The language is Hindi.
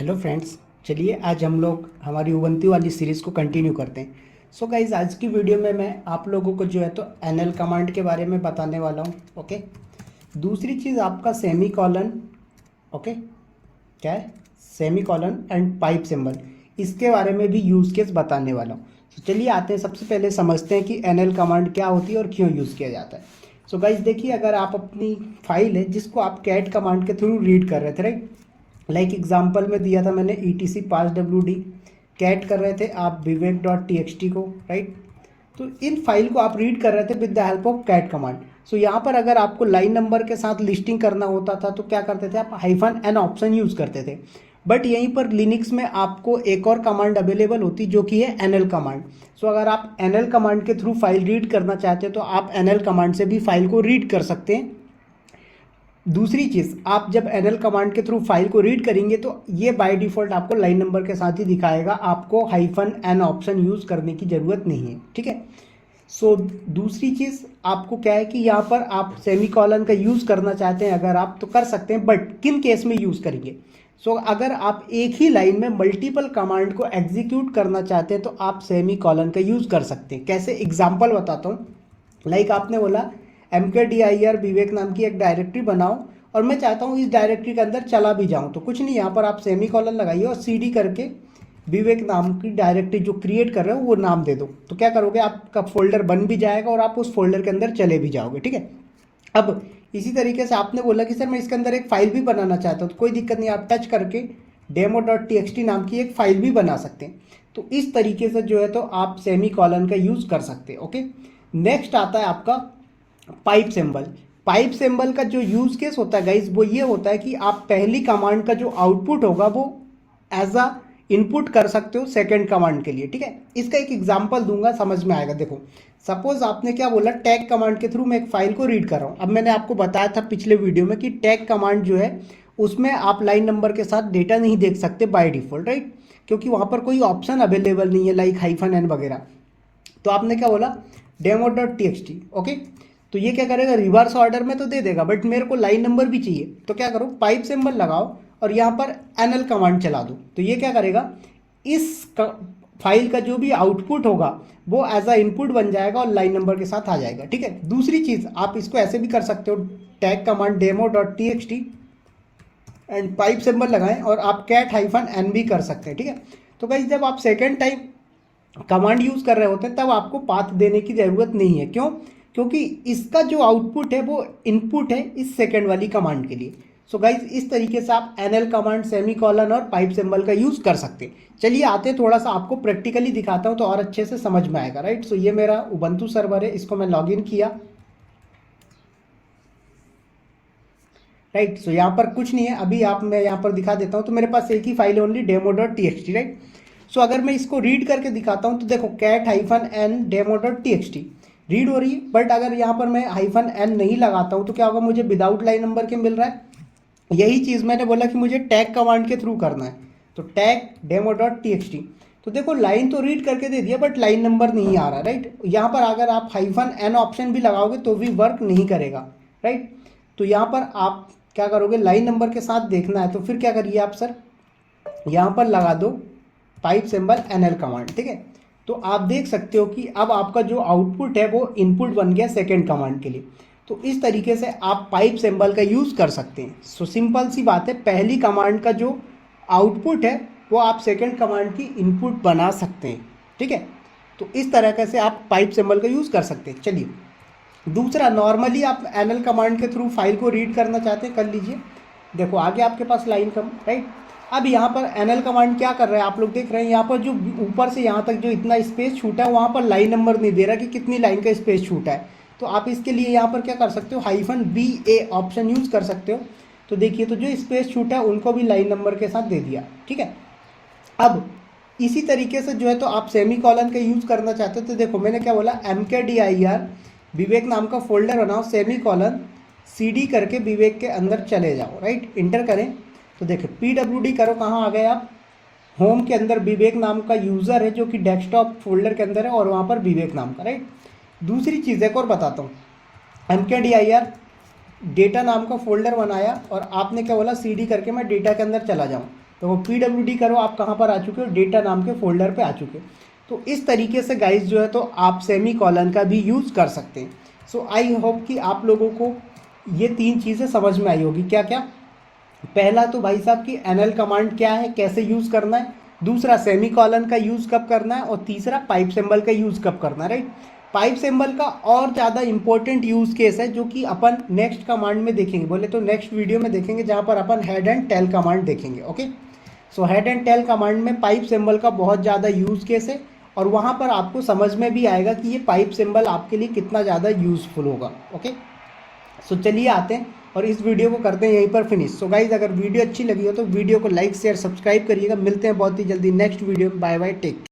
Hello friends. चलिए आज हम लोग हमारी उबंटू वाली सीरीज़ को कंटिन्यू करते हैं। सो गाइज आज की वीडियो में मैं आप लोगों को जो है तो एनएल कमांड के बारे में बताने वाला हूँ। ओके, दूसरी चीज़ आपका सेमी कॉलन। ओके, क्या है semi colon and pipe symbol, इसके बारे में भी यूज़ केस बताने वाला हूँ। तो चलिए आते हैं, सबसे पहले समझते हैं कि एनएल कमांड क्या होती है और क्यों यूज़ किया जाता है। सो गाइज देखिए, अगर आप अपनी फाइल है जिसको आप कैट कमांड के थ्रू रीड कर रहे थे, राइट, लाइक एग्जाम्पल में दिया था मैंने ETC पास WD कैट कर रहे थे आप विवेक डॉट TXT को, राइट। तो इन फाइल को आप रीड कर रहे थे with the help of cat command. So यहाँ पर अगर आपको लाइन नंबर के साथ लिस्टिंग करना होता था तो क्या करते थे आप, -n ऑप्शन यूज़ करते थे। बट यहीं पर लिनक्स में आपको एक और कमांड अवेलेबल होती जो कि है एनएल कमांड। सो अगर आप एनएल कमांड के थ्रू फाइल रीड करना चाहते हो तो आप एनएल कमांड से भी फाइल को रीड कर सकते हैं। दूसरी चीज़, आप जब एनएल कमांड के थ्रू फाइल को रीड करेंगे तो ये बाय डिफ़ॉल्ट आपको लाइन नंबर के साथ ही दिखाएगा, आपको -n ऑप्शन यूज़ करने की ज़रूरत नहीं है, ठीक है। सो दूसरी चीज़ आपको क्या है कि यहाँ पर आप सेमी कॉलन का यूज़ करना चाहते हैं अगर आप, तो कर सकते हैं, बट किन केस में यूज़ करेंगे। सो अगर आप एक ही लाइन में मल्टीपल कमांड को एग्जीक्यूट करना चाहते हैं तो आप सेमी कॉलन का यूज़ कर सकते हैं। कैसे, एग्जाम्पल बताता हूँ। लाइक आपने बोला MKDIR विवेक नाम की एक डायरेक्टरी बनाओ और मैं चाहता हूँ इस डायरेक्टरी के अंदर चला भी जाऊँ, तो कुछ नहीं, यहाँ पर आप सेमी कॉलन लगाइए और CD करके विवेक नाम की डायरेक्टरी जो क्रिएट कर रहे हो वो नाम दे दो। तो क्या करोगे, आपका फोल्डर बन भी जाएगा और आप उस फोल्डर के अंदर चले भी जाओगे, ठीक है। अब इसी तरीके से आपने बोला कि सर मैं इसके अंदर एक फाइल भी बनाना चाहता हूँ, तो कोई दिक्कत नहीं, आप टच करके demo.txt नाम की एक फाइल भी बना सकते हैं। तो इस तरीके से जो है तो आप सेमी कॉलन का यूज़ कर सकते हैं। ओके, नेक्स्ट आता है आपका पाइप सिंबल। पाइप सिंबल का जो यूज केस होता है गाइज वो ये होता है कि आप पहली कमांड का जो आउटपुट होगा वो एज अ इनपुट कर सकते हो सेकंड कमांड के लिए, ठीक है। इसका एक एग्जांपल दूंगा, समझ में आएगा। देखो, सपोज आपने क्या बोला, टैग कमांड के थ्रू मैं एक फाइल को रीड कर रहा हूँ। अब मैंने आपको बताया था पिछले वीडियो में कि टैग कमांड जो है उसमें आप लाइन नंबर के साथ डेटा नहीं देख सकते बाय डिफॉल्ट, राइट, क्योंकि वहां पर कोई ऑप्शन अवेलेबल नहीं है लाइक -n वगैरह। तो आपने क्या बोला, demo.txt। ओके, तो ये क्या करेगा, रिवर्स ऑर्डर में तो दे देगा बट मेरे को लाइन नंबर भी चाहिए, तो क्या करो, पाइप सिंबल लगाओ और यहाँ पर एनएल कमांड चला दो। तो ये क्या करेगा, इस फाइल का जो भी आउटपुट होगा वो एज अ इनपुट बन जाएगा और लाइन नंबर के साथ आ जाएगा, ठीक है। दूसरी चीज़ आप इसको ऐसे भी कर सकते हो, tag command demo.txt and pipe symbol लगाएं और आप cat-n भी कर सकते हैं, ठीक है। तो गाइस जब आप सेकेंड टाइम कमांड यूज कर रहे होते हैं तब आपको पाथ देने की जरूरत नहीं है। क्यों? क्योंकि इसका जो आउटपुट है वो इनपुट है इस सेकंड वाली कमांड के लिए। सो गाइज इस तरीके से आप एनएल कमांड, सेमी कॉलन और पाइप सिंबल का यूज कर सकते हैं। चलिए आते थोड़ा सा आपको प्रैक्टिकली दिखाता हूं तो और अच्छे से समझ में आएगा, राइट। सो ये मेरा उबंटू सर्वर है, इसको मैं लॉग इन किया, राइट। सो यहाँ पर कुछ नहीं है, अभी आप मैं यहाँ पर दिखा देता हूँ। तो मेरे पास एक ही फाइल है ओनली, demo.txt, राइट। सो अगर मैं इसको रीड करके दिखाता हूँ तो देखो cat-n demo.txt रीड हो रही है, बट अगर यहाँ पर मैं -n नहीं लगाता हूँ तो क्या होगा, मुझे विदाउट लाइन नंबर के मिल रहा है। यही चीज़ मैंने बोला कि मुझे टैग कमांड के थ्रू करना है, तो टैग demo.txt। तो देखो लाइन तो रीड करके दे दिया बट लाइन नंबर नहीं आ रहा, राइट। यहाँ पर अगर आप -n ऑप्शन भी लगाओगे तो भी वर्क नहीं करेगा, राइट। तो यहाँ पर आप क्या करोगे, लाइन नंबर के साथ देखना है तो फिर क्या करिए आप, सर यहाँ पर लगा दो पाइप सिंबल एनएल कमांड, ठीक है। तो आप देख सकते हो कि अब आपका जो आउटपुट है वो इनपुट बन गया सेकंड कमांड के लिए। तो इस तरीके से आप पाइप सिंबल का यूज़ कर सकते हैं। सो सिंपल सी बात है, पहली कमांड का जो आउटपुट है वो आप सेकंड कमांड की इनपुट बना सकते हैं, ठीक है। तो इस तरीके से आप पाइप सिंबल का यूज़ कर सकते हैं। चलिए दूसरा, नॉर्मली आप एनएल कमांड के थ्रू फाइल को रीड करना चाहते हैं, कर लीजिए। देखो आगे आपके पास लाइन कम, राइट। अब यहाँ पर एनएल कमांड क्या कर रहा है, आप लोग देख रहे हैं यहाँ पर जो ऊपर से यहाँ तक जो इतना स्पेस छूटा है वहाँ पर लाइन नंबर नहीं दे रहा कि कितनी लाइन का स्पेस छूटा है। तो आप इसके लिए यहाँ पर क्या कर सकते हो, -BA ऑप्शन यूज़ कर सकते हो। तो देखिए, तो जो स्पेस छूटा है उनको भी लाइन नंबर के साथ दे दिया, ठीक है। अब इसी तरीके से जो है तो आप सेमी कॉलन का यूज़ करना चाहते हो तो देखो मैंने क्या बोला, MKDIR विवेक नाम का फोल्डर बनाओ, सेमी कॉलन CD करके विवेक के अंदर चले जाओ, राइट, इंटर करें। तो देखो PWD करो, कहाँ आ गए आप, होम के अंदर विवेक नाम का यूज़र है जो कि डेस्कटॉप फोल्डर के अंदर है और वहाँ पर विवेक नाम का, राइट। दूसरी चीज़ एक और बताता हूँ, MKDIR डेटा नाम का फोल्डर बनाया और आपने क्या बोला, CD करके मैं डेटा के अंदर चला जाऊँ। तो वो PWD करो, आप कहाँ पर आ चुके हो, डेटा नाम के फोल्डर पे आ चुके हो। तो इस तरीके से गाइज जो है तो आप सेमी कॉलन का भी यूज़ कर सकते हैं। सो आई होप कि आप लोगों को ये 3 चीज़ें समझ में आई होगी। क्या क्या? पहला तो भाई साहब कि NL कमांड क्या है, कैसे यूज़ करना है, दूसरा सेमी कॉलन का यूज़ कब करना है, और तीसरा पाइप सिंबल का यूज़ कब करना है, राइट। पाइप सिंबल का और ज़्यादा इंपॉर्टेंट यूज़ केस है जो कि अपन नेक्स्ट कमांड में देखेंगे, बोले तो नेक्स्ट वीडियो में देखेंगे, जहाँ पर अपन हेड एंड टेल कमांड देखेंगे। Okay, so head and tail command में पाइप सिंबल का बहुत ज़्यादा यूज़ केस है, और वहाँ पर आपको समझ में भी आएगा कि ये पाइप सिंबल आपके लिए कितना ज़्यादा यूज़फुल होगा। ओके, सो चलिए आते हैं और इस वीडियो को करते हैं यहीं पर फिनिश। सो गाइज, अगर वीडियो अच्छी लगी हो तो वीडियो को लाइक शेयर सब्सक्राइब करिएगा। मिलते हैं बहुत ही जल्दी नेक्स्ट वीडियो में। Bye bye, take.